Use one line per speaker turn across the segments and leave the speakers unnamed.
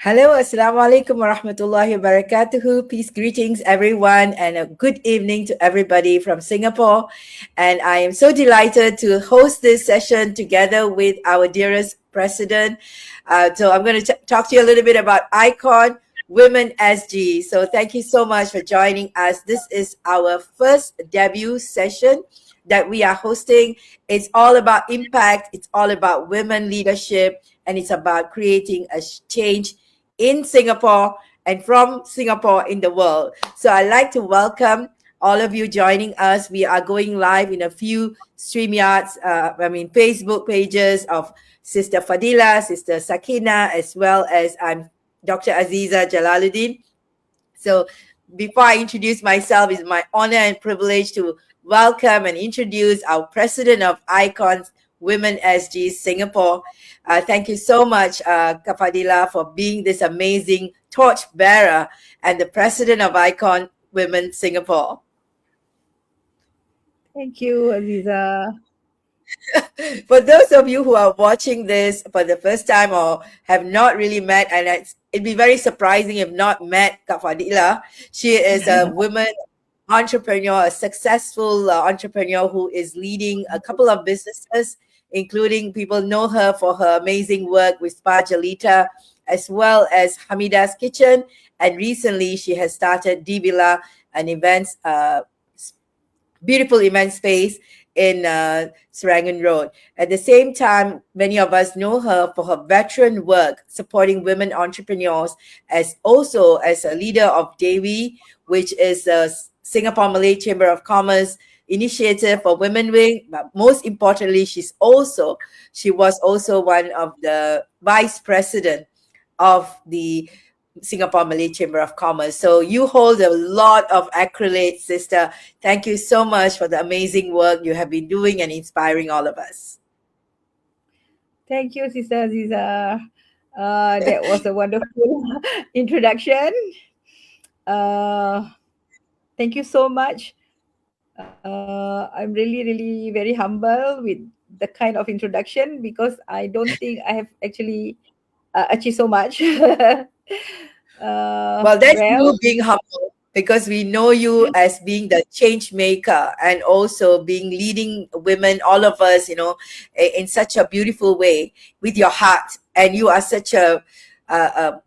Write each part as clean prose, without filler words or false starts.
Hello, Assalamu alaikum warahmatullahi wabarakatuh. Peace, greetings, everyone, and a good evening to everybody from Singapore. And I am so delighted to host this session together with our dearest president. So I'm going to talk to you a little bit about Ikon Women SG. So thank you so much for joining us. This is our first debut session that we are hosting. It's all about impact. It's all about women leadership, and it's about creating a change in Singapore and from Singapore in the world. So I'd like to welcome all of you joining us. We are going live in a few StreamYards, Facebook pages of Sister Fadila, Sister Sakina, as well as I'm Dr. Aziza Jalaluddin. So before I introduce myself, it's my honor and privilege to welcome and introduce our president of Icons Women SG Singapore. Thank you so much, Kafadila, for being this amazing torch bearer and the president of Icon Women Singapore.
Thank you, Aziza.
For those of you who are watching this for the first time or have not really met, and it'd be very surprising if not met Kafadila. She is a woman entrepreneur, a successful entrepreneur who is leading a couple of businesses, including people know her for her amazing work with Spa Jalita, as well as Hamida's Kitchen. And recently she has started Divila, an events, beautiful event space in Serangoon Road. At the same time, many of us know her for her veteran work supporting women entrepreneurs, as also as a leader of Dewi, which is a Singapore Malay Chamber of Commerce initiative for Women Wing. But most importantly, she was also one of the vice president of the Singapore Malay Chamber of Commerce. So you hold a lot of accolades, sister. Thank you so much for the amazing work you have been doing and inspiring all of us.
Thank you, Sister Aziza. That was a wonderful introduction. Thank you so much. I'm really, really very humble with the kind of introduction because I don't think I have actually achieved so much.
Well, that's you being humble, because we know you as being the change maker and also being leading women, all of us, in such a beautiful way with your heart. And you are such a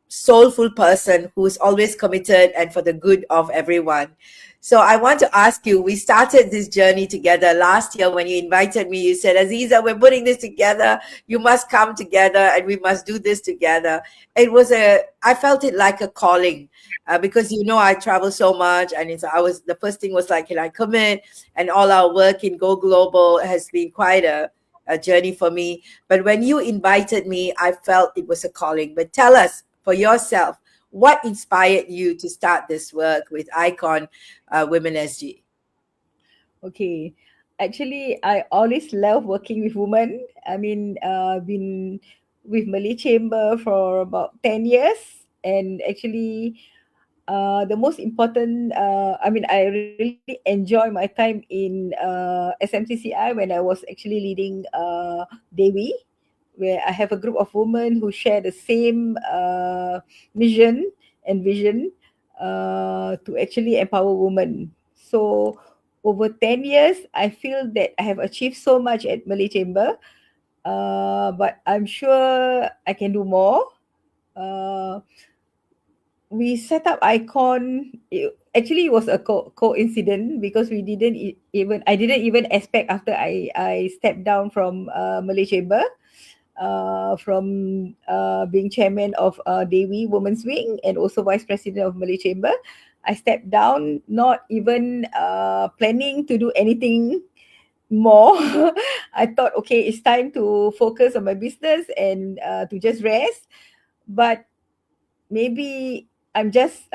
soulful person who's always committed and for the good of everyone. So I want to ask you, we started this journey together last year when you invited me. You said, Aziza, we're putting this together. You must come together and we must do this together. I felt it like a calling because, I travel so much. And the first thing was like, can I commit? And all our work in Go Global has been quite a journey for me. But when you invited me, I felt it was a calling. But tell us for yourself, what inspired you to start this work with Ikon Women SG?
Okay. Actually, I always love working with women. I mean, been with Malay Chamber for about 10 years. And actually, the most important, I really enjoy my time in SMCCI when I was actually leading Dewi, where I have a group of women who share the same mission and vision to actually empower women. So over 10 years, I feel that I have achieved so much at Malay Chamber, but I'm sure I can do more. Uh, we set up Icon. Actually, it was a coincidence because we didn't even I didn't even expect after I stepped down from Malay Chamber, from being chairman of Dewi Women's Wing and also vice president of Malay Chamber. I stepped down, not even planning to do anything more. I thought, okay, it's time to focus on my business and to just rest. But maybe I'm just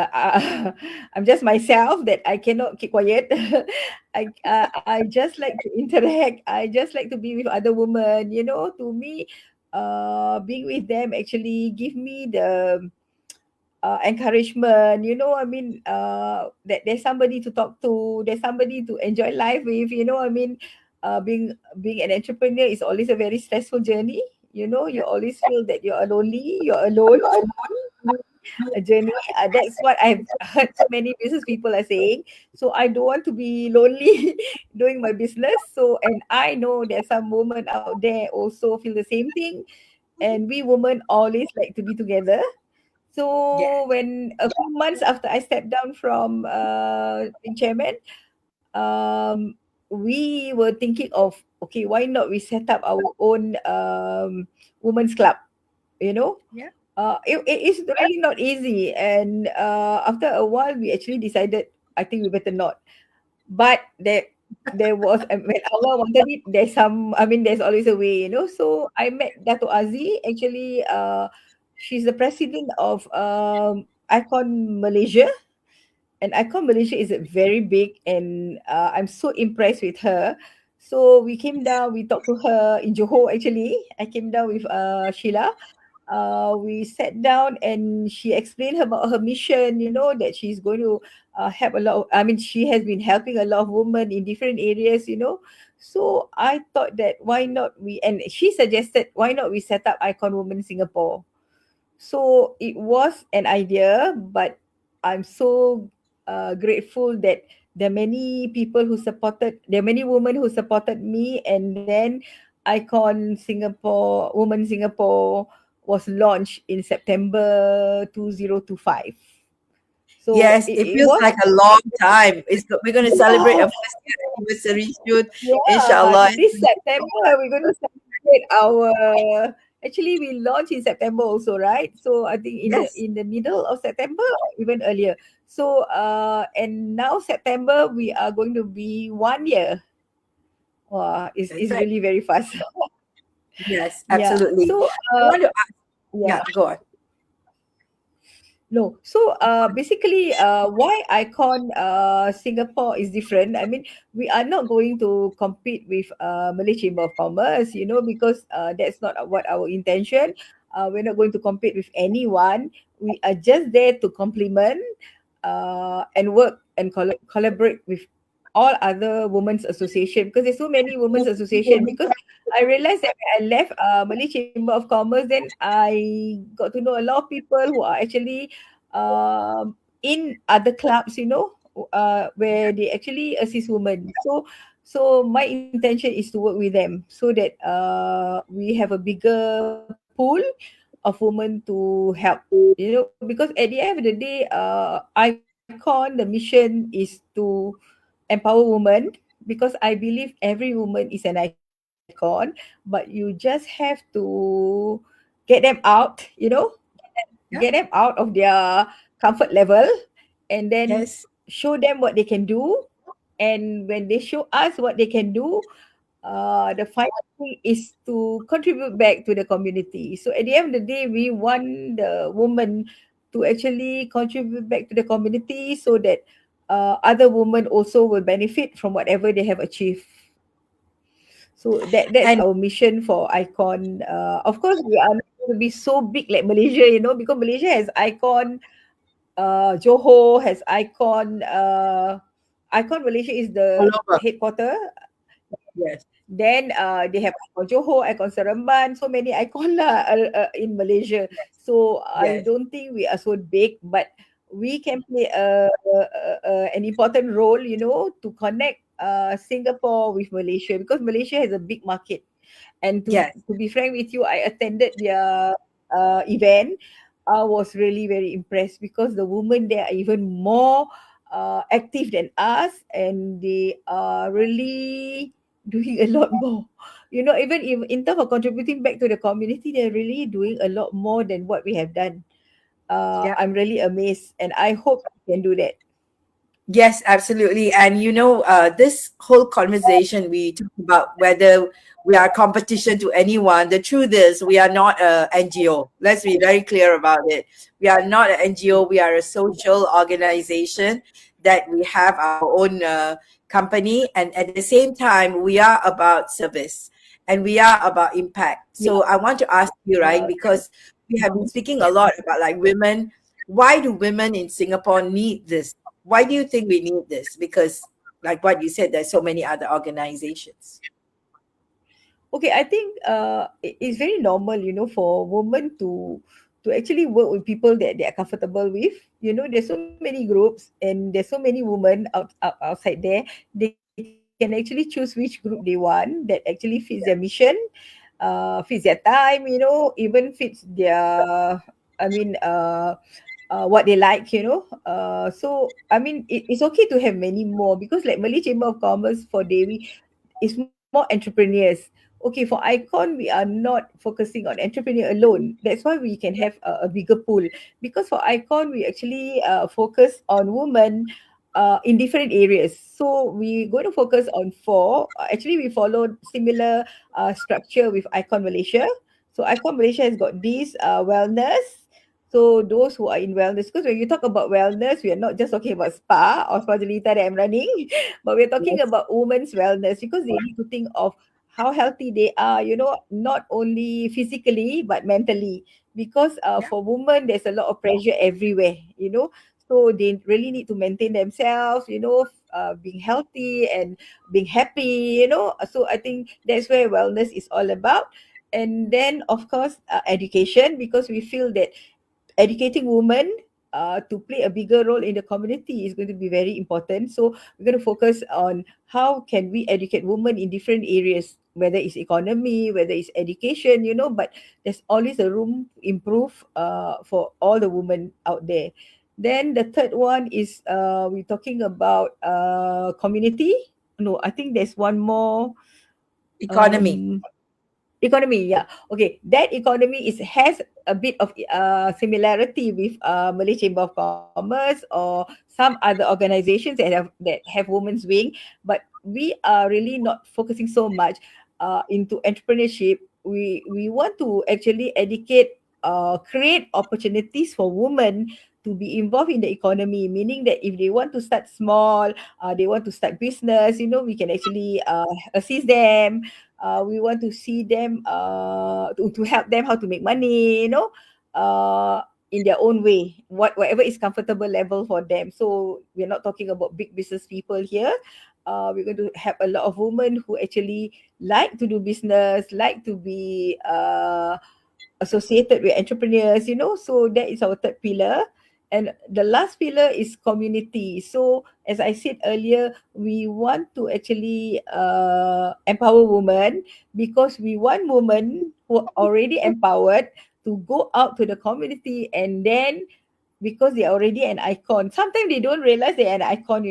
myself that I cannot keep quiet. I just like to interact. I just like to be with other women. To me, being with them actually give me the encouragement. That there's somebody to talk to. There's somebody to enjoy life with. Being an entrepreneur is always a very stressful journey. You always feel that you're lonely. You're alone a journey. That's what I've heard so many business people are saying. So I don't want to be lonely doing my business. So, and I know there's some women out there also feel the same thing. And we women always like to be together.
Yeah.
So when a few months after I stepped down from being chairman, we were thinking of, okay, why not we set up our own women's club, you know
Yeah.
it is really not easy. And after a while, we actually decided, I think we better not. But there was, when Allah wanted it, there's always a way. So I met Dato Azi. Actually, she's the president of Icon Malaysia. And Icon Malaysia is very big, and I'm so impressed with her. So we came down, we talked to her in Johor. Actually, I came down with Sheila. We sat down and she explained about her mission, that she's going to help a lot she has been helping a lot of women in different areas. So I thought that why not we, and she suggested, why not we set up Icon Women Singapore. So it was an idea, but I'm so grateful that there are many women who supported me, and then Icon Singapore, Women Singapore was launched in September 2025. So
Yes,
it,
it
it
feels
was
like a long time. We're going to celebrate a
yeah,
first year anniversary soon,
yeah.
inshallah.
This September we're going to celebrate our. Actually, we launched in September also, right? So I think in the
Yes,
in the middle of September, or even earlier. So and now September we are going to be 1 year. Wow, it's
that's right.
really very fast.
Yes,
Yeah.
absolutely.
So
I want to ask,
yeah.
yeah, go on.
No. So basically, why Icon Singapore is different. I mean, we are not going to compete with Malay Chamber of Commerce, because that's not what our intention. We're not going to compete with anyone. We are just there to complement and work and collaborate with all other women's association, because there's so many women's association. Because I realized that when I left Malay Chamber of Commerce, then I got to know a lot of people who are actually in other clubs, where they actually assist women. So my intention is to work with them so that we have a bigger pool of women to help. Because at the end of the day, Icon, the mission is to empower women, because I believe every woman is an icon, but you just have to get them out, get them out
Yeah.
of their comfort level, and then
Yes.
show them what they can do. And when they show us what they can do, the final thing is to contribute back to the community. So at the end of the day, we want the woman to actually contribute back to the community, so that other women also will benefit from whatever they have achieved. So that's
And
our mission for Icon. Of course, we are not going to be so big like Malaysia, because Malaysia has Icon. Johor has Icon. Icon Malaysia is
all
the
over.
headquarter.
Yes.
Then they have Icon Johor, Icon Seremban, so many icon lah in Malaysia. So I
Yes.
don't think we are so big, but we can play an important role, to connect Singapore with Malaysia, because Malaysia has a big market. And to
Yes.
to be frank with you, I attended their event. I was really very impressed because the women there are even more active than us, and they are really doing a lot more. Even if in terms of contributing back to the community, they're really doing a lot more than what we have done.
Yeah.
I'm really amazed, and I hope we can do that.
Yes, absolutely. And this whole conversation, we talk about whether we are competition to anyone. The truth is, we are not a NGO. Let's be very clear about it. We are not an NGO. We are a social organization that we have our own company. And at the same time, we are about service and we are about impact.
Yeah.
So I want to ask you, right, because we have been speaking a lot about like women. Why do women in Singapore need this? Why do you think we need this? Because, like what you said, there's so many other organizations.
Okay, I think it's very normal, for women to actually work with people that they are comfortable with. There's so many groups and there's so many women outside there. They can actually choose which group they want that actually fits their mission, fits their time, even fits their, I mean, what they like, so I mean, it's okay to have many more, because like Malay Chamber of Commerce for Dewi is more entrepreneurs. Okay, for Icon, we are not focusing on entrepreneur alone. That's why we can have a bigger pool. Because for Icon, we actually focus on women in different areas. So we're going to focus on four. Actually, we followed similar structure with Icon Malaysia. So Icon Malaysia has got this wellness. So those who are in wellness, because when you talk about wellness, we are not just talking about spa or spa Jelita that I'm running, but we're talking
Yes.
about women's wellness, because they need to think of how healthy they are, not only physically but mentally. Because
Yeah.
for women, there's a lot of pressure everywhere, so they really need to maintain themselves, being healthy and being happy, so I think that's where wellness is all about. And then of course, education, because we feel that educating women to play a bigger role in the community is going to be very important. So we're going to focus on how can we educate women in different areas, whether it's economy, whether it's education, but there's always a room to improve for all the women out there. Then the third one is we're talking about community. No, I think there's one more.
Economy.
um Economy, yeah. Okay, that economy has a bit of similarity with Malay Chamber of Commerce or some other organizations that have women's wing, but we are really not focusing so much into entrepreneurship. We want to actually educate, create opportunities for women to be involved in the economy, meaning that if they want to start small, they want to start business, we can actually assist them. We want to see them to help them how to make money, uh, in their own way, whatever is comfortable level for them. So we're not talking about big business people here. We're going to have a lot of women who actually like to do business, like to be associated with entrepreneurs, so that is our third pillar. And the last pillar is community. So as I said earlier, we want to actually empower women, because we want women who are already empowered to go out to the community, and then because they are already an icon, sometimes they don't realize they're an icon,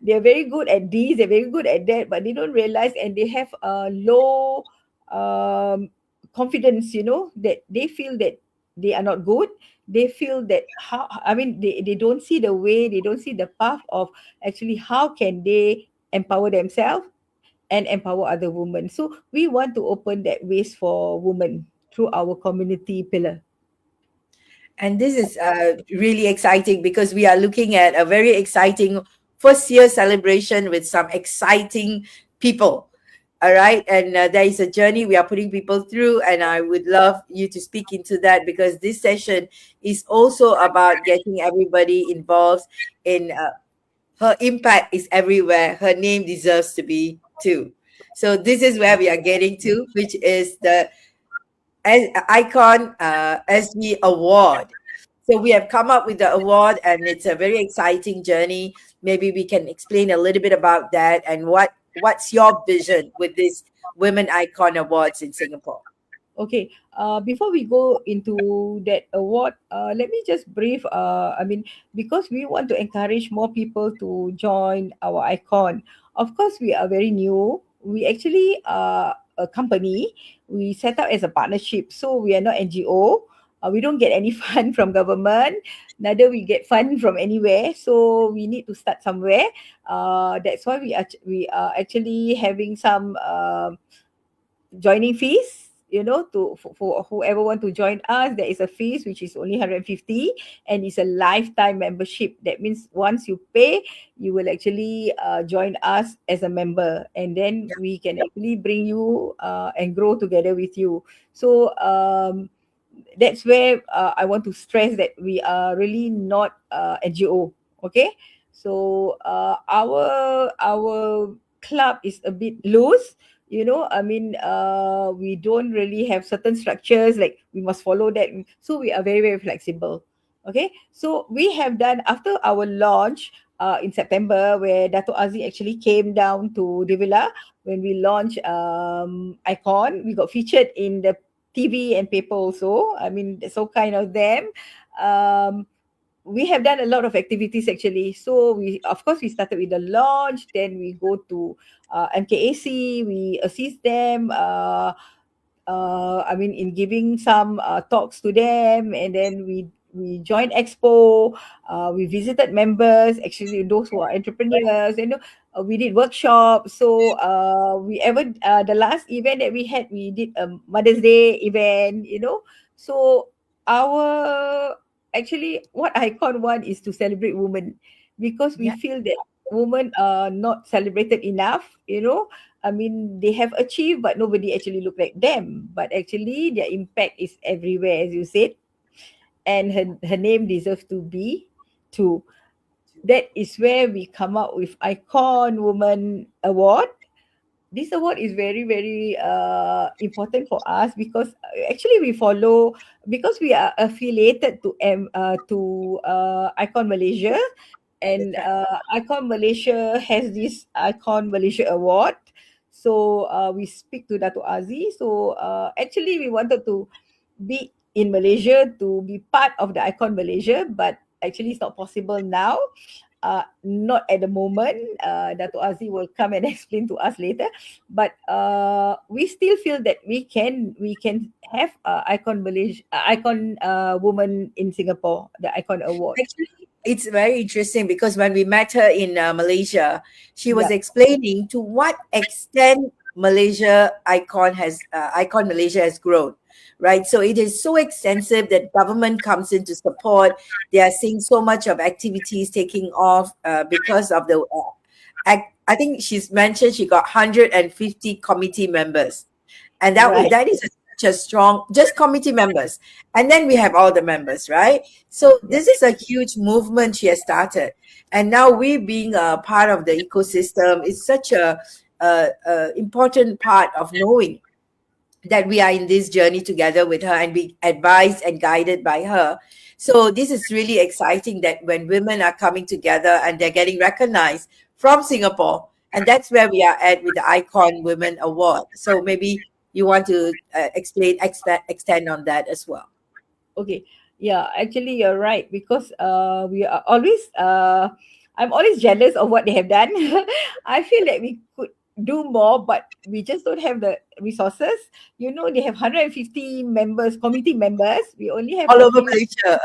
they're very good at this, they're very good at that, but they don't realize, and they have a low um, confidence, that they feel that they are not good. They feel that how, I mean, they don't see the way, they don't see the path of actually how can they empower themselves and empower other women. So we want to open that ways for women through our community pillar.
And this is really exciting because we are looking at a very exciting first year celebration with some exciting people. All right. And there is a journey we are putting people through. And I would love you to speak into that because this session is also about getting everybody involved in her impact is everywhere. Her name deserves to be too. So this is where we are getting to, which is the Icon SG Award. So we have come up with the award, and it's a very exciting journey. Maybe we can explain a little bit about that and what's your vision with this Women Icon Awards in Singapore?
Okay. Before we go into that award, let me just brief. Because we want to encourage more people to join our icon. Of course, we are very new. We actually are a company. We set up as a partnership, so we are not NGO. We don't get any fund from government. Neither we get fund from anywhere. So we need to start somewhere. That's why we are actually having some joining fees, for whoever want to join us. There is a fees which is only 150, and it's a lifetime membership. That means once you pay, you will actually join us as a member, and then we can actually bring you and grow together with you. So that's where I want to stress that we are really not NGO. Okay, so our club is a bit loose. We don't really have certain structures like we must follow that. So we are very very flexible. Okay, so we have done after our launch in September, where Dato Aziz actually came down to Devila. When we launched Icon, we got featured in the TV and paper also. I mean, so kind of them. Um, we have done a lot of activities actually. So we, of course, we started with the launch. Then we go to MKAC. We assist them. In giving some talks to them, and then we joined expo. We visited members, actually those who are entrepreneurs. We did workshops. So the last event that we had, we did a Mother's Day event. So our actually what Icon want is to celebrate women, because we
Yeah.
feel that women are not celebrated enough. They have achieved, but nobody actually look like them. But actually, their impact is everywhere, as you said, and her name deserves to be too. That is where we come up with Icon Woman Award. This award is very very important for us, because actually we follow, because we are affiliated to Icon Malaysia,
That's
and
right.
Icon Malaysia has this Icon Malaysia Award. So we speak to Dato Aziz. So actually, we wanted to be in Malaysia to be part of the Icon Malaysia, but actually, it's not possible now. Not at the moment. Dato Aziz will come and explain to us later. But we still feel that we can have Icon Malaysia, Icon Woman in Singapore, the Icon Award.
Actually, it's very interesting because when we met her in Malaysia, she was
Yeah,
explaining to what extent Icon Malaysia has grown, right? So it is so extensive that government comes in to support. They are seeing so much of activities taking off because of the. I think she's mentioned she got 150 committee members, and
right.
that is such a strong just committee members, and then we have all the members, right? So
Yeah.
this is a huge movement she has started, and now we being a part of the ecosystem is such a important part of knowing that we are in this journey together with her and be advised and guided by her. So this is really exciting that when women are coming together and they're getting recognized from Singapore, and that's where we are at with the Icon Women Award. So maybe you want to extend on that as well.
Okay. Yeah, actually you're right, because we are always I'm always jealous of what they have done. I feel that we could do more, but we just don't have the resources. They have 150 members, committee members. We only have
All
a
over
few.
Malaysia.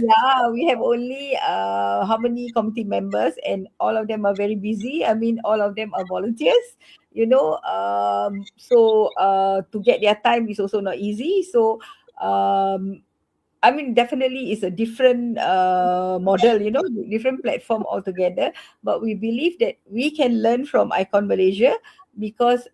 Yeah, we have only how many committee members, and all of them are very busy. I mean, all of them are volunteers. To get their time is also not easy. So um, definitely it's a different model, different platform altogether. But we believe that we can learn from Icon Malaysia, because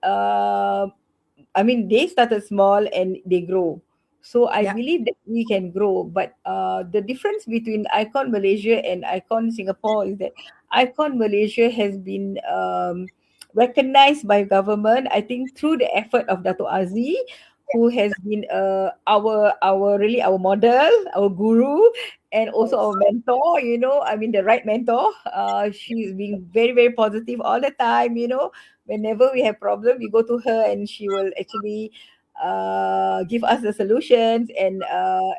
they started small and they grow. So I
Yeah.
believe that we can grow. But the difference between Icon Malaysia and Icon Singapore is that Icon Malaysia has been recognized by government, I think, through the effort of Dato Aziz, who has been our really our model, our guru, and also our
Yes.
mentor. The right mentor. She's being very very positive all the time. Whenever we have problem, we go to her, and she will actually give us the solutions, and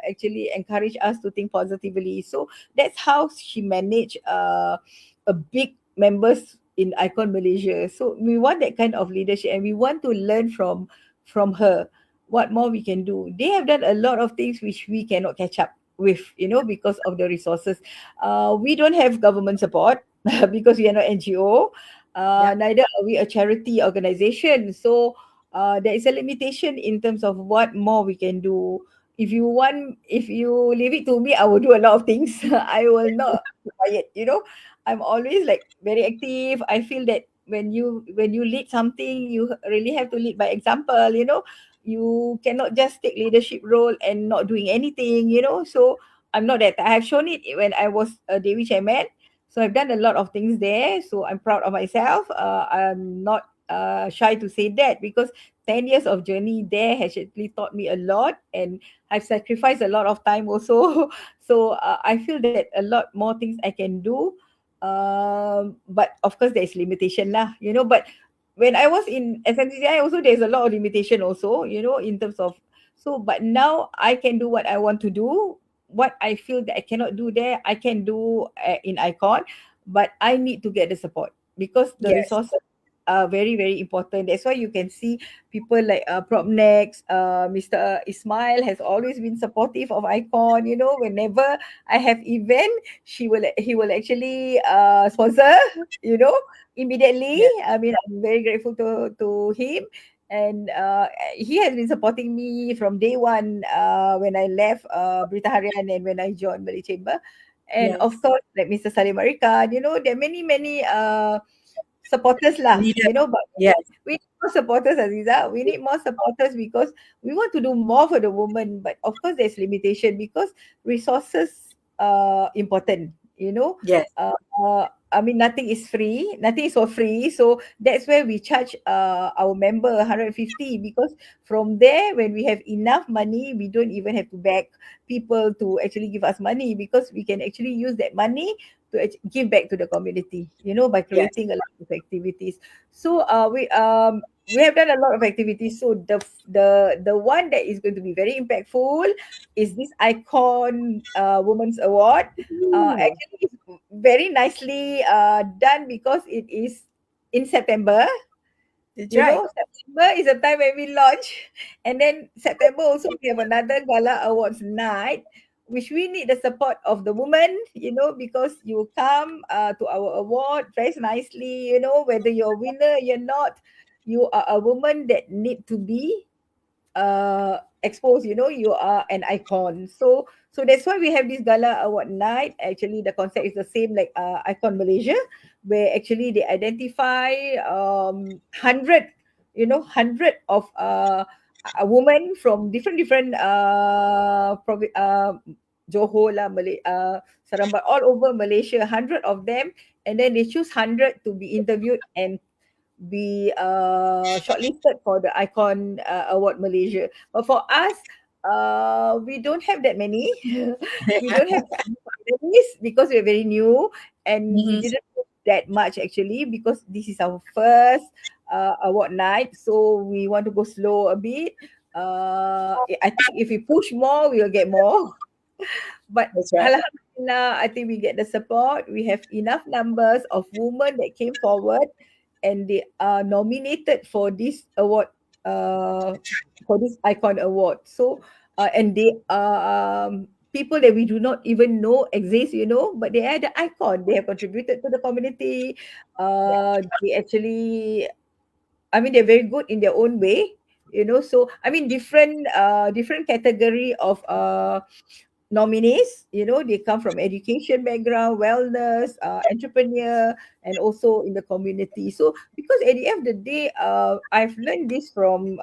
actually encourage us to think positively. So that's how she managed a big members in Icon Malaysia. So we want that kind of leadership, and we want to learn from her what more we can do. They have done a lot of things which we cannot catch up with, because of the resources. We don't have government support because we are not NGO.
Yeah.
Neither are we a charity organization. So there is a limitation in terms of what more we can do. If you leave it to me, I will do a lot of things. I will not be quiet. I'm always like very active. I feel that when you lead something, you really have to lead by example. You cannot just take leadership role and not doing anything. So I'm not that. I have shown it when I was a Dewi chairman. So I've done a lot of things there. So I'm proud of myself. I'm not shy to say that, because 10 years of journey there has actually taught me a lot, and I've sacrificed a lot of time also. So I feel that a lot more things I can do. But of course, there's limitation lah. But when I was in SMCCI also, there's a lot of limitation also, in terms of. So but now I can do what I want to do. What I feel that I cannot do there, I can do in Icon, but I need to get the support, because the
Yes.
resources are very, very important. That's why you can see people like Propnex, Mr. Ismail has always been supportive of Icon. Whenever I have event, he will actually sponsor, you know, immediately.
Yes.
I mean, I'm very grateful to him. And he has been supporting me from day one, when I left Berita Harian and when I joined Malay Chamber. And of
Yes.
course, like Mr. Salim Marikan, there are many, many supporters lah,
Leader.
but
Yes.
we need more supporters, Aziza. We need more supporters, because we want to do more for the woman. But of course, there's limitation, because resources are important.
Yes.
I mean, nothing is free. Nothing is for free. So that's where we charge our member 150, because from there, when we have enough money, we don't even have to beg people to actually give us money, because we can actually use that money to give back to the community, by
Yes.
creating a lot of activities. So we have done a lot of activities. So the one that is going to be very impactful is this Icon Women's Award.
Ooh,
Actually, it's very nicely done, because it is in September.
that's right.
September is the time when we launch. And then September also we have another gala awards night, which we need the support of the women, because you come to our award, dress nicely, whether you're a winner, you're not, you are a woman that need to be exposed. You are an icon. So that's why we have this gala award night. Actually, the concept is the same like Icon Malaysia, where actually they identify 100 of a woman from different Johor lah, Saramba, all over Malaysia, 100 of them, and then they choose 100 to be interviewed and be shortlisted for the Icon Award Malaysia. But for us, we don't have that many. We don't have this, because we're very new, and we
Mhm.
didn't do that much actually, because this is our first award night. So we want to go slow a bit. I think if we push more, we will get more. But
That's right.
alhamdulillah, I think we get the support. We have enough numbers of women that came forward, and they are nominated for this award, uh, for this Icon Award. So, and they are people that we do not even know exist, but they are the icon. They have contributed to the community. They actually, I mean, they're very good in their own way. So I mean, different category of nominees. They come from education background, wellness, entrepreneur, and also in the community. So because at the end of the day, I've learned this from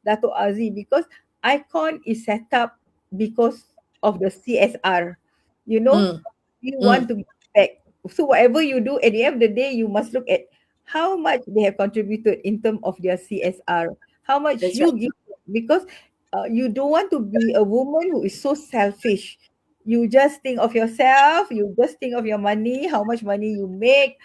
Dato Aziz, because Icon is set up because of the CSR. you know
Mm,
we want
mm,
to give back. So whatever you do, at the end of the day, you must look at how much they have contributed in terms of their CSR, how much
that's right.
you give, because you don't want to be a woman who is so selfish. You just think of yourself, you just think of your money, how much money you make,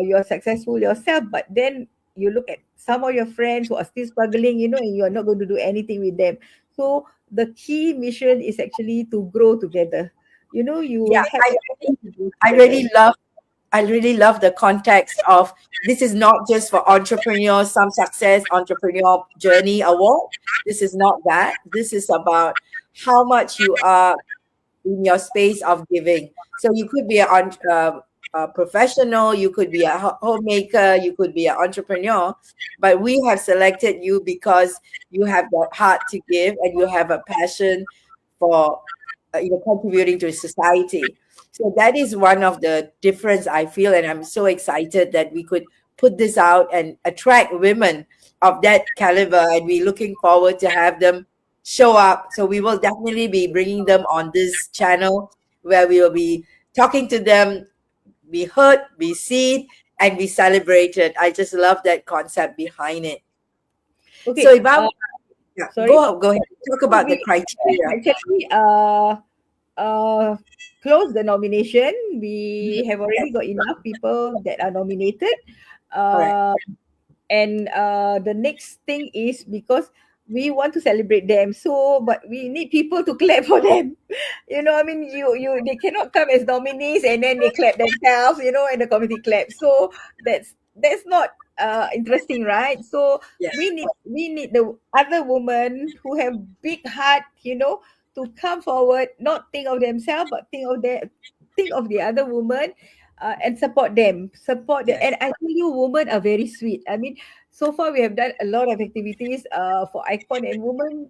you're successful yourself, but then you look at some of your friends who are still struggling, and you are not going to do anything with them. So the key mission is actually to grow together. You
Yeah,
help
really,
everyone to grow
I
together.
really love I really love the context of this is not just for entrepreneurs, some success entrepreneur journey award. This is not that. This is about how much you are in your space of giving. So you could be a professional, you could be a homemaker, you could be an entrepreneur, but we have selected you because you have that heart to give and you have a passion for contributing to society. So that is one of the difference I feel, and I'm so excited that we could put this out and attract women of that caliber, and we're looking forward to have them show up. So we will definitely be bringing them on this channel where we will be talking to them, be heard, be seen, and be celebrated. I just love that concept behind it. So
Okay.
if I yeah,
Sorry.
go ahead, talk
So
about the
we
criteria.
actually uh close the nomination. We have
Yes,
already got enough people that are nominated.
correct.
Uh, and the next thing is because we want to celebrate them, so but we need people to clap for them. I mean, you they cannot come as nominees and then they clap themselves, and the committee claps. So that's not interesting, right? So
Yes,
we need the other women who have big heart, to come forward, not think of themselves but think of the other woman, and support them.
yes,
And I tell you, women are very sweet. I mean, so far we have done a lot of activities for Icon, and women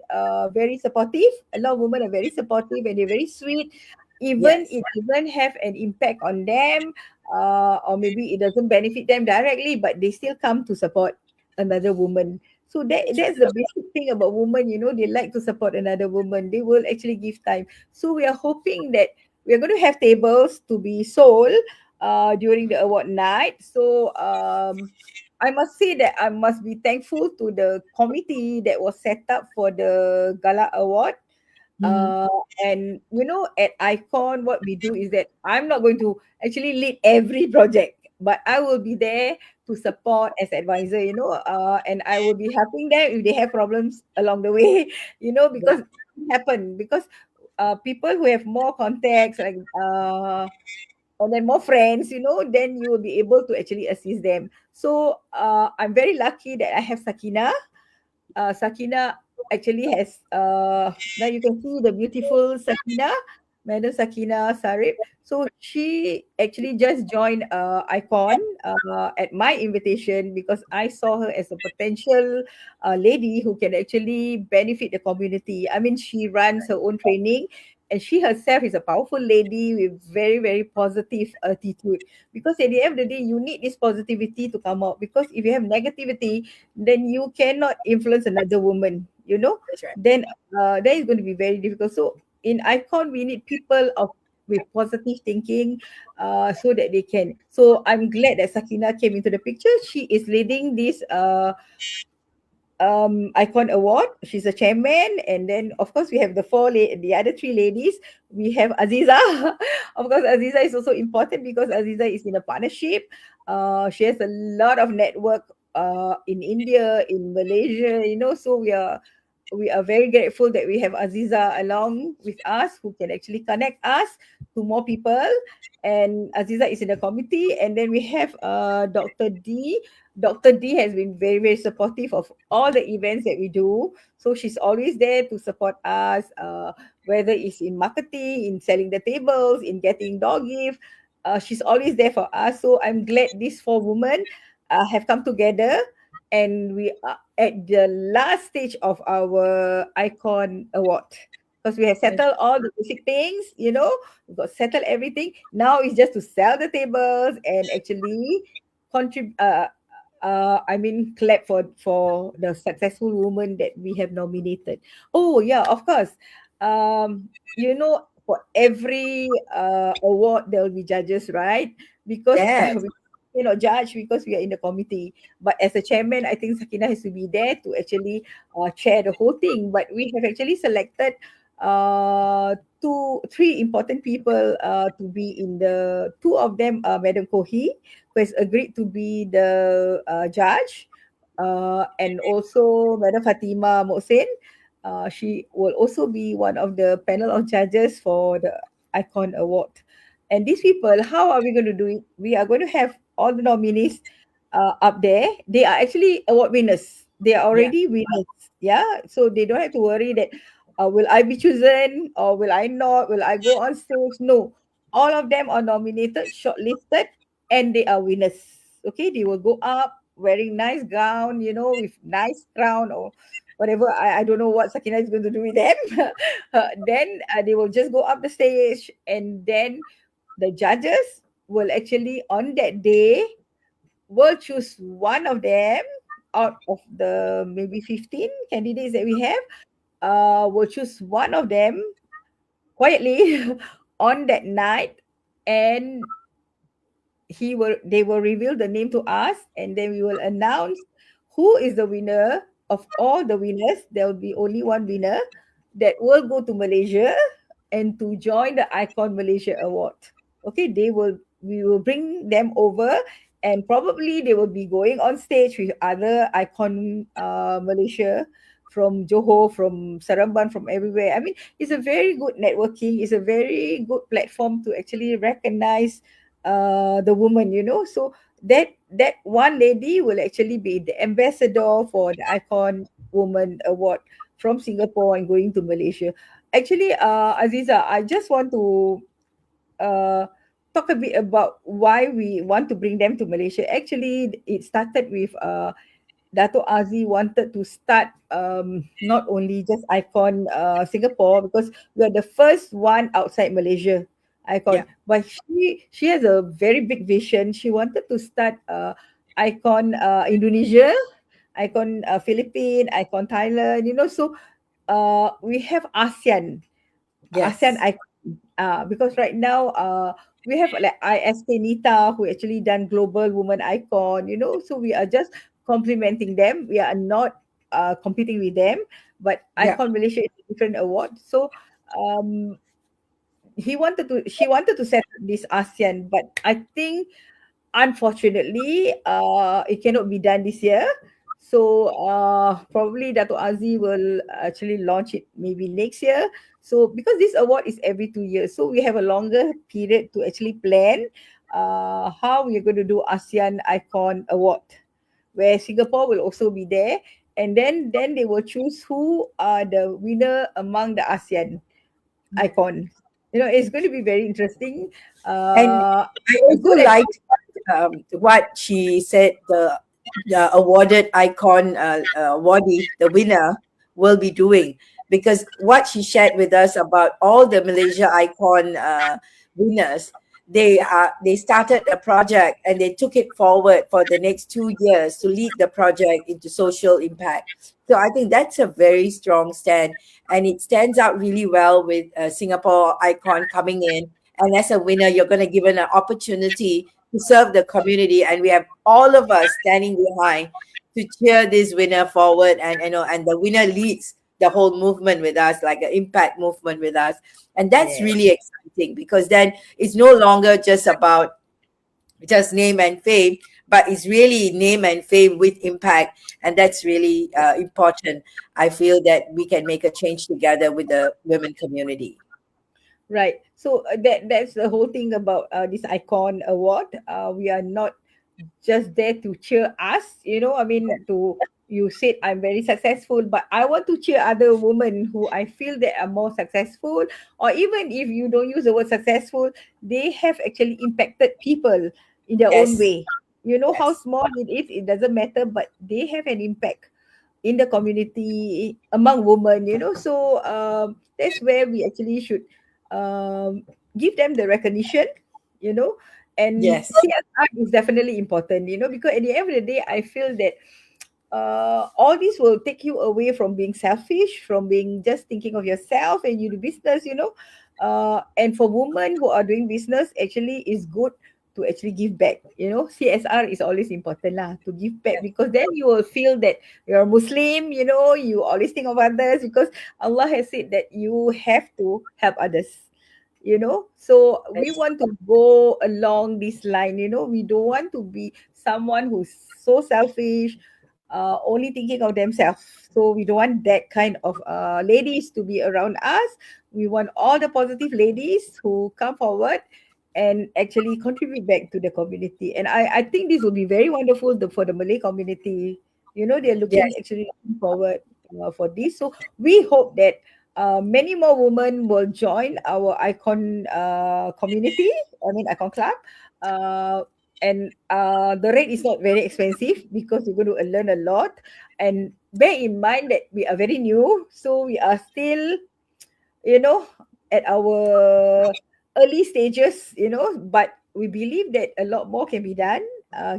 very supportive. A lot of women are very supportive and they're very sweet. Even
yes,
it doesn't have an impact on them, or maybe it doesn't benefit them directly, but they still come to support another woman. So
that's right.
that's the basic thing about women. They like to support another woman. They will actually give time. So we are hoping that we are going to have tables to be sold during the award night. So I must say that I must be thankful to the committee that was set up for the Gala Award.
Mhm.
And at Icon, what we do is that I'm not going to actually lead every project, but I will be there to support as advisor, and I will be helping them if they have problems along the way,
Yeah,
because it happen because people who have more contacts, like and then more friends, then you will be able to actually assist them. So I'm very lucky that I have Sakina actually has now you can see the beautiful Sakina, Madam Sakina Sarip. So she actually just joined Icon at my invitation because I saw her as a potential lady who can actually benefit the community. I mean, she runs her own training, and she herself is a powerful lady with very, very positive attitude. Because at the end of the day, you need this positivity to come out. Because if you have negativity, then you cannot influence another woman,
that's right.
then that is going to be very difficult. So in Icon, we need people of with positive thinking, so that they can. So I'm glad that Sakina came into the picture. She is leading this Icon Award. She's a chairman, and then of course we have the other three ladies. We have Aziza. Of course, Aziza is also important because Aziza is in a partnership. She has a lot of network in India, in Malaysia. So we are very grateful that we have Aziza along with us, who can actually connect us to more people. And Aziza is in the committee, and then we have Dr. D. Dr. D has been very, very supportive of all the events that we do. So she's always there to support us, whether it's in marketing, in selling the tables, in getting dog gift. She's always there for us. So I'm glad these four women have come together, and we are at the last stage of our Icon Award. Because we have
That's
settled all the basic things, we've got settled everything. Now it's just to sell the tables and actually contribute. I mean, clap for the successful woman that we have nominated. Oh yeah, of course. For every award there will be judges, right? Because
yes,
we judge because we are in the committee. But as a chairman, I think Sakina has to be there to actually chair the whole thing. But we have actually selected three important people to be in the two of them, Madam Kohi, who has agreed to be the judge. and also Madam Fatima Mohsin. She will also be one of the panel of judges for the Icon Award. And these people, how are we going to do it? We are going to have all the nominees up there. They are actually award winners. They are
Yeah.
already winners. Yeah. So they don't have to worry that will I be chosen or will I not? Will I go on stage? No. All of them are nominated, shortlisted, and they are winners. Okay. They will go up wearing nice gown, with nice crown or whatever. I don't know what Sakina is going to do with them. Then they will just go up the stage, and then the judges will actually on that day will choose one of them out of the maybe 15 candidates that we have. Will choose one of them quietly on that night, and they will reveal the name to us, and then we will announce who is the winner. Of all the winners, there will be only one winner that will go to Malaysia and to join the Icon Malaysia Award. Okay, we will bring them over, and probably they will be going on stage with other Icon Malaysia from Johor, from Saramban, from everywhere. I mean, it's a very good networking. It's a very good platform to actually recognize the woman, so that one lady will actually be the ambassador for the Icon Woman Award from Singapore and going to Malaysia. Actually, Aziza, I just want to uh, talk a bit about why we want to bring them to Malaysia. Actually, it started with Dato Aziz wanted to start not only just Icon Singapore, because we are the first one outside Malaysia,
Yeah.
Icon. But she has a very big vision. She wanted to start Icon Indonesia, Icon Philippines, Icon Thailand. So we have ASEAN
Yes.
icon. Because right now we have like ISK Nita who actually done global woman icon, so we are just complementing them. We are not competing with them, but
Yeah.
Icon Malaysia is a different award. So um she wanted to set up this ASEAN, but I think unfortunately, it cannot be done this year. So probably Dato Aziz will actually launch it maybe next year. So because this award is every 2 years, so we have a longer period to actually plan how we're going to do ASEAN Icon Award, where Singapore will also be there, and then they will choose who are the winner among the ASEAN icon. It's going to be very interesting.
And
Uh,
I
a
also
good
liked what she said. The awarded icon awardee, the winner, will be doing, because what she shared with us about all the Malaysia icon winners, they started a project and they took it forward for the next 2 years to lead the project into social impact. So I think that's a very strong stand, and it stands out really well with Singapore icon coming in, and as a winner you're going to given an opportunity to serve the community, and we have all of us standing behind to cheer this winner forward, and and the winner leads the whole movement with us, like an impact movement with us. And that's
yes.
really exciting, because then it's no longer just about just name and fame, but it's really name and fame with impact, and that's really important. I feel that we can make a change together with the women community.
Right. So that's the whole thing about this Icon Award. We are not just there to cheer us, I mean, to you said I'm very successful, but I want to cheer other women who I feel that are more successful, or even if you don't use the word successful, they have actually impacted people in their own
Yes.
way. How
Yes.
small it is, it doesn't matter, but they have an impact in the community among women, so that's where we actually should um, give them the recognition, you know and
Yes.
CSR is definitely important, because at the end of the day I feel that all this will take you away from being selfish, from being just thinking of yourself and you do business, and for women who are doing business, actually is good to actually give back. CSR is always important lah, to give back, because then you will feel that you're a Muslim, you always think of others, because Allah has said that you have to help others. So we
Yes.
want to go along this line. We don't want to be someone who's so selfish, only thinking of themselves. So we don't want that kind of ladies to be around us. We want all the positive ladies who come forward and actually contribute back to the community. And I think this will be very wonderful for the Malay community. You know, they're looking
Yes.
actually looking forward for this. So we hope that many more women will join our Icon community. I mean, Icon Club. Uh, and the rate is not very expensive because you're going to learn a lot. And bear in mind that we are very new, so we are still, you know, at our early stages, but we believe that a lot more can be done,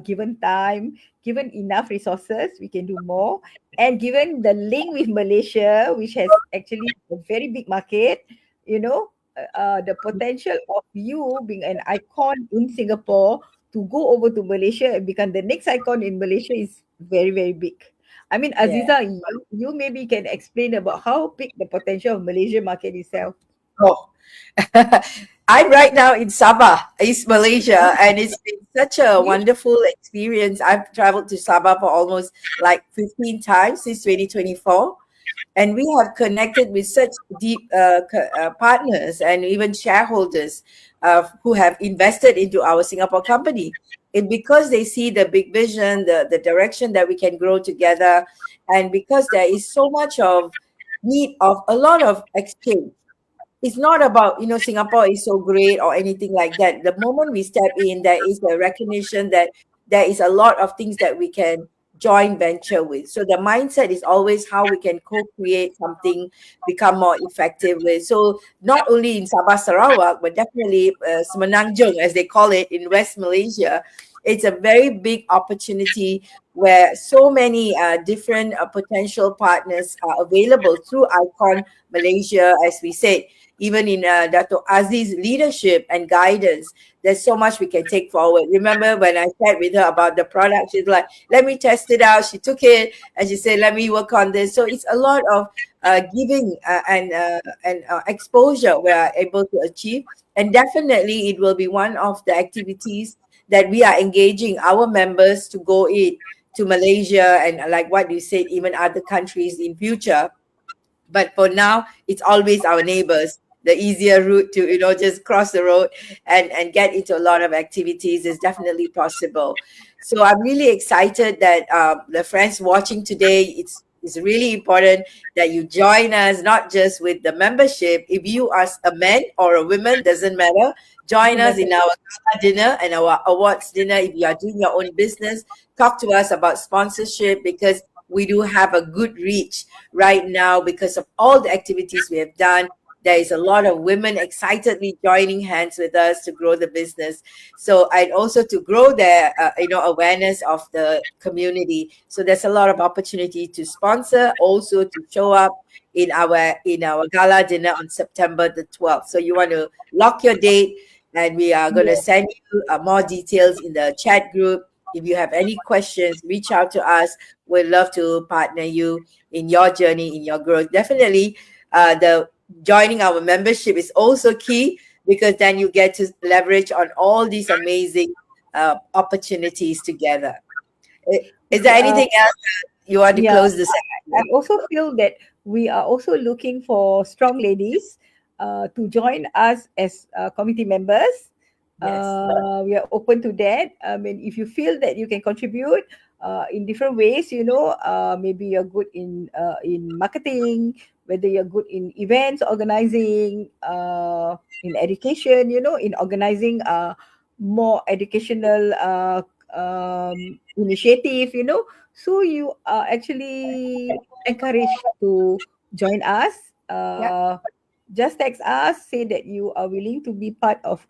given time, given enough resources, we can do more. And given the link with Malaysia, which has actually a very big market, the potential of you being an icon in Singapore to go over to Malaysia and become the next icon in Malaysia is very, very big. I mean,
Yeah.
Aziza, you maybe can explain about how big the potential of Malaysia market itself.
Oh, I'm right now in Sabah, East Malaysia, and it's been such a
See?
wonderful experience. I've traveled to Sabah for almost like 15 times since 2024, and we have connected with such deep partners and even shareholders who have invested into our Singapore company. And because they see the big vision, the direction that we can grow together, and because there is so much of need of a lot of exchange. It's not about, Singapore is so great or anything like that. The moment we step in, there is a recognition that there is a lot of things that we can join venture with. So the mindset is always how we can co-create something, become more effective with. So not only in Sabah Sarawak, but definitely Semenanjung, as they call it in West Malaysia. It's a very big opportunity where so many different potential partners are available through Icon Malaysia, as we said. Even in Dato Aziz's leadership and guidance, there's so much we can take forward. Remember when I shared with her about the product, she's like, let me test it out. She took it and she said, let me work on this. So it's a lot of giving and exposure we are able to achieve. And definitely it will be one of the activities that we are engaging our members to go in to Malaysia and like what you said, even other countries in future. But for now, it's always our neighbors. The easier route to, just cross the road and get into a lot of activities is definitely possible. So I'm really excited that the friends watching today, it's really important that you join us, not just with the membership. If you are a man or a woman, doesn't matter. Join
Doesn't
us
matter.
in our gala dinner and our awards dinner. If you are doing your own business, talk to us about sponsorship because we do have a good reach right now because of all the activities we have done. There is a lot of women excitedly joining hands with us to grow the business. So, and also to grow their, awareness of the community. So there's a lot of opportunity to sponsor, also to show up in our gala dinner on September the 12th. So you want to lock your date, and we are going to
Yes.
send you more details in the chat group. If you have any questions, reach out to us. We'd love to partner you in your journey, in your growth. Definitely, the joining our membership is also key because then you get to leverage on all these amazing opportunities together. Is there
Okay.
anything else you want to
Yeah.
close this
I
episode?
also feel that we are also looking for strong ladies to join us as committee members.
Yes,
We are open to that. I mean, if you feel that you can contribute in different ways, maybe you're good in marketing, whether you're good in events organizing, in education, in organizing more educational initiative, so you are actually encouraged to join us.
yeah,
Just text us, say that you are willing to be part of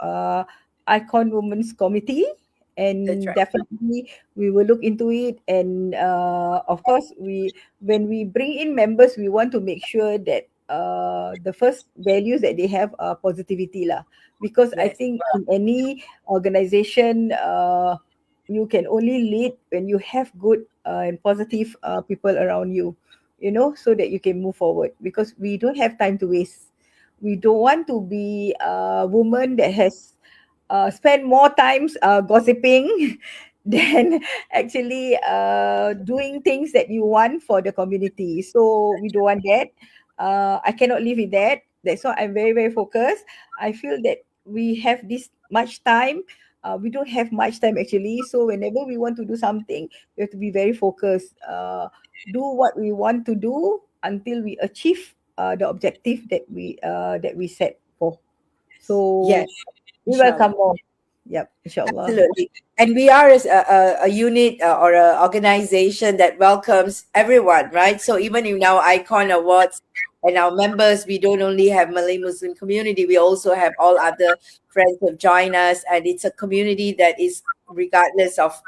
Icon Women's Committee,
that's
and
right.
definitely we will look into it. And of course, when we bring in members, we want to make sure that the first values that they have are positivity lah. Because I
Yes,
think in any organization, you can only lead when you have good and positive people around you, so that you can move forward, because we don't have time to waste. We don't want to be a woman that has spent more times gossiping than actually doing things that you want for the community. So we don't want that. I cannot live with that. That's why I'm very, very focused. I feel that we have this much time. We don't have much time actually. So whenever we want to do something, we have to be very focused. Do what we want to do until we achieve the objective that we set for.
Yes,
So we will come
inshallah.
more. Yep, inshallah.
Absolutely. And we are as a unit or a organization that welcomes everyone, right? So even in our Icon Awards and our members, we don't only have Malay Muslim community, we also have all other friends who have joined us. And it's a community that is regardless of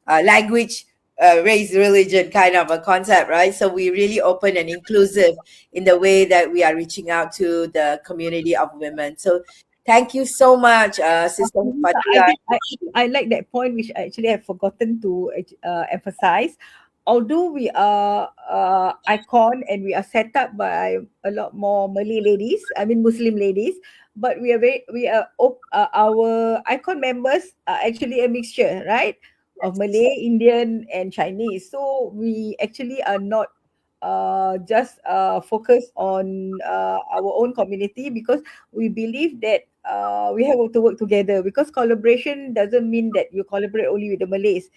language, race, religion kind of a concept, right? So we really open and inclusive in the way that we are reaching out to the community of women. So thank you so much, Sister
I
Fatila.
think I like that point, which I actually have forgotten to emphasize. Although we are icon and we are set up by a lot more Malay ladies, I mean Muslim ladies, but our icon members are actually a mixture, right, of Malay, Indian, and Chinese. So we actually are not just focus on our own community, because we believe that we have to work together, because collaboration doesn't mean that you collaborate only with the Malays.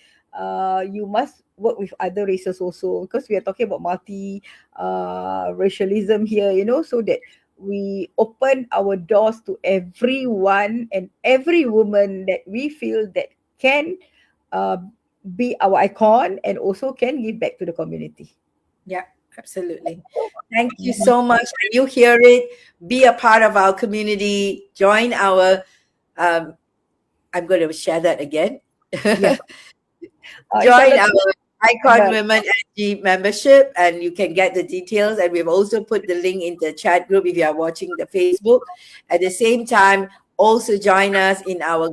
You must work with other races also, because we are talking about multi racialism here, so that we open our doors to everyone and every woman that we feel that can uh, be our icon and also can give back to the community.
Yeah, absolutely. Thank you so much. When you hear it, be a part of our community. Join our, um, I'm going to share that again.
Yeah,
Join
inshallah.
our Icon Women SG membership and you can get the details. And we've also put the link in the chat group if you are watching the Facebook. At the same time, also join us in our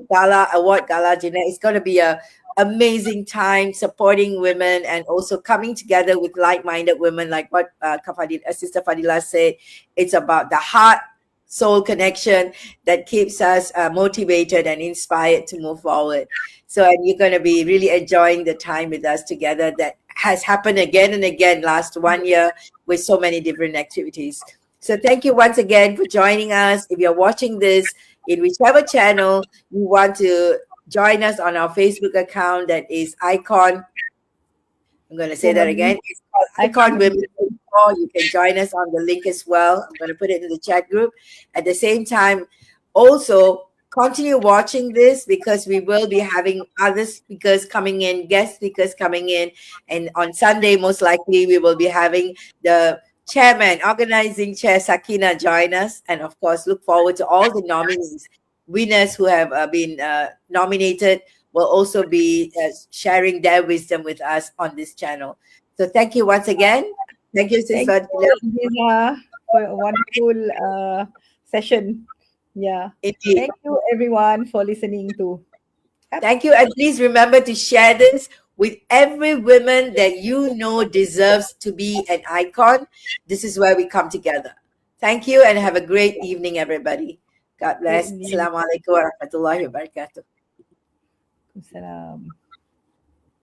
award gala dinner. It's going to be a amazing time supporting women and also coming together with like-minded women, like what Sister Fadila said. It's about the heart soul connection that keeps us motivated and inspired to move forward. So, and you're going to be really enjoying the time with us together that has happened again and again last 1 year with so many different activities. So, thank you once again for joining us. If you're watching this in whichever channel you want to join us on our Facebook account, that is Icon. I'm going to say that
Woman,
again. It's called
icon
Icon Women.
woman.
You can join us on the link as well. I'm going to put it in the chat group. At the same time, also continue watching this because we will be having other speakers coming in, guest speakers coming in. And on Sunday, most likely, we will be having the chairman, organizing chair Sakina join us. And of course, look forward to all the nominees, winners who have been nominated will also be sharing their wisdom with us on this channel. So thank you once again. Thank you, Sis
Thank
Fadila.
you, Gina, for a wonderful session. Yeah.
Indeed.
Thank you, everyone, for listening to. Yep.
Thank you. And please remember to share this with every woman that you know deserves to be an icon. This is where we come together. Thank you and have a great evening, everybody. God
Great
bless.
evening.
Assalamu alaikum wa rahmatullahi wa barakatuh.
Salam.